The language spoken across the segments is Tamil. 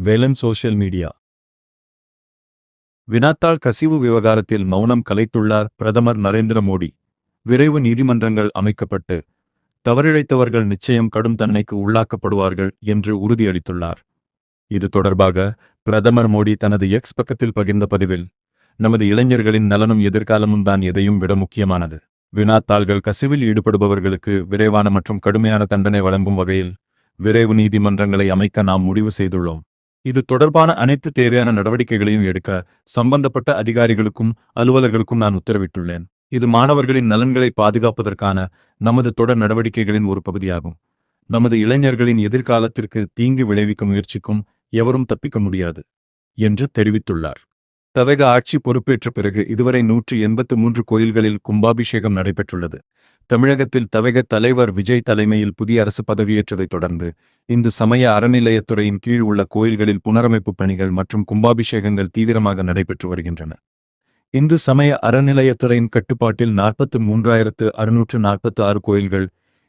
வேலன் சோஷியல் மீடியா வினாத்தாள் கசிவு விவகாரத்தில் மௌனம் கலைத்துள்ளார் பிரதமர் நரேந்திர மோடி. விரைவு நீதிமன்றங்கள் அமைக்கப்பட்டு தவறிழைத்தவர்கள் நிச்சயம் கடும் தண்டனைக்கு உள்ளாக்கப்படுவார்கள் என்று உறுதியளித்துள்ளார். இது தொடர்பாக பிரதமர் மோடி தனது எக்ஸ் பக்கத்தில் பகிர்ந்த பதிவில், நமது இளைஞர்களின் நலனும் எதிர்காலமும் தான் எதையும் விட முக்கியமானது. வினாத்தாள்கள் கசிவில் ஈடுபடுபவர்களுக்கு விரைவான மற்றும் கடுமையான தண்டனை வழங்கும் வகையில் விரைவு நீதிமன்றங்களை அமைக்க நாம் முடிவு செய்துள்ளோம். இது தொடர்பான அனைத்து தேவையான நடவடிக்கைகளையும் எடுக்க சம்பந்தப்பட்ட அதிகாரிகளுக்கும் அலுவலர்களுக்கும் நான் உத்தரவிட்டுள்ளேன். இது மாணவர்களின் நலன்களை பாதுகாப்பதற்கான நமது தொடர் நடவடிக்கைகளின் ஒரு பகுதியாகும். நமது இளைஞர்களின் எதிர்காலத்திற்கு தீங்கு விளைவிக்க முயற்சிக்கும் எவரும் தப்பிக்க முடியாது என்று தெரிவித்துள்ளார். தவேக ஆட்சி பொறுப்பேற்ற பிறகு இதுவரை 183 கோயில்களில் கும்பாபிஷேகம் நடைபெற்றுள்ளது. தமிழகத்தில் தவேக தலைவர் விஜய் தலைமையில் புதிய அரசு பதவியேற்றதைத் தொடர்ந்து இந்து சமய அறநிலையத்துறையின் கீழ் உள்ள கோயில்களில் புனரமைப்பு பணிகள் மற்றும் கும்பாபிஷேகங்கள் தீவிரமாக நடைபெற்று வருகின்றன. இந்து சமய அறநிலையத்துறையின் கட்டுப்பாட்டில் 43,646 கோயில்கள்,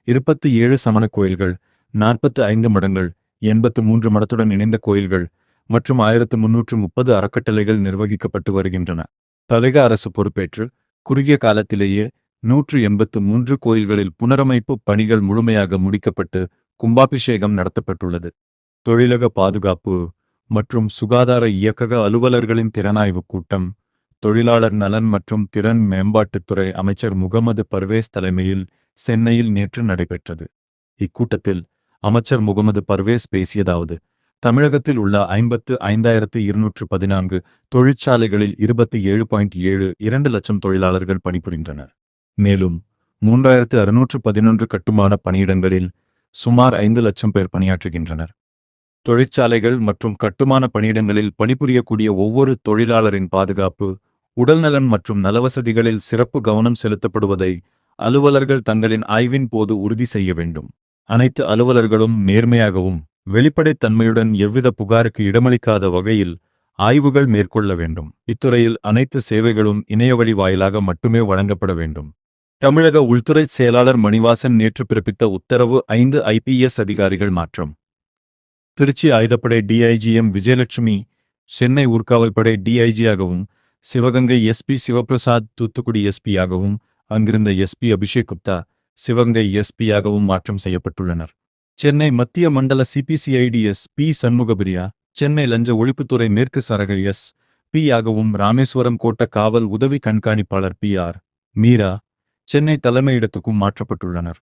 27 சமண கோயில்கள், 45 மடங்கள், 83 மடத்துடன் இணைந்த கோயில்கள் மற்றும் 1330 அறக்கட்டளைகள் நிர்வகிக்கப்பட்டு வருகின்றன. தவேக அரசு பொறுப்பேற்று குறுகிய காலத்திலேயே 183 கோயில்களில் புனரமைப்பு பணிகள் முழுமையாக முடிக்கப்பட்டு கும்பாபிஷேகம் நடத்தப்பட்டுள்ளது. தொழிலக பாதுகாப்பு மற்றும் சுகாதார இயக்கக அலுவலர்களின் திறனாய்வு கூட்டம் தொழிலாளர் நலன் மற்றும் திறன் மேம்பாட்டுத்துறை அமைச்சர் முகமது பர்வேஸ் தலைமையில் சென்னையில் நேற்று நடைபெற்றது. இக்கூட்டத்தில் அமைச்சர் முகமது பர்வேஸ் பேசியதாவது, தமிழகத்தில் உள்ள 55,214 தொழிற்சாலைகளில் 27.72 லட்சம் தொழிலாளர்கள் பணிபுரிகின்றனர். மேலும் 3,611 கட்டுமான பணியிடங்களில் சுமார் 5 லட்சம் பேர் பணியாற்றுகின்றனர். தொழிற்சாலைகள் மற்றும் கட்டுமான பணியிடங்களில் பணிபுரியக்கூடிய ஒவ்வொரு தொழிலாளரின் பாதுகாப்பு, உடல்நலன் மற்றும் நலவசதிகளில் சிறப்பு கவனம் செலுத்தப்படுவதை அலுவலர்கள் தங்களின் ஆய்வின் போது உறுதி செய்ய வேண்டும். அனைத்து அலுவலர்களும் நேர்மையாகவும் வெளிப்படைத்தன்மையுடன் எவ்வித புகாருக்கு இடமளிக்காத வகையில் ஆய்வுகள் மேற்கொள்ள வேண்டும். இத்துறையில் அனைத்து சேவைகளும் இணையவழி வாயிலாக மட்டுமே வழங்கப்பட வேண்டும். தமிழக உள்துறை செயலாளர் மணிவாசன் நேற்று பிறப்பித்த உத்தரவு 5 IPS அதிகாரிகள் மாற்றம். திருச்சி ஆயுதப்படை DIGM விஜயலட்சுமி சென்னை ஊர்காவல்படை DIGயாகவும், சிவகங்கை SP சிவபிரசாத் தூத்துக்குடி SP-யாகவும், அங்கிருந்த SP அபிஷேக் குப்தா சிவகங்கை SP-யாகவும் மாற்றம் செய்யப்பட்டுள்ளனர். சென்னை மத்திய மண்டல CPCID SP சண்முகபிரியா சென்னை லஞ்ச ஒழிப்புத்துறை மேற்கு சரக SP-யாகவும், ராமேஸ்வரம் கோட்ட காவல் உதவி கண்காணிப்பாளர் PR மீரா சென்னை தலைமையிடத்துக்கும் மாற்றப்பட்டுள்ளனர்.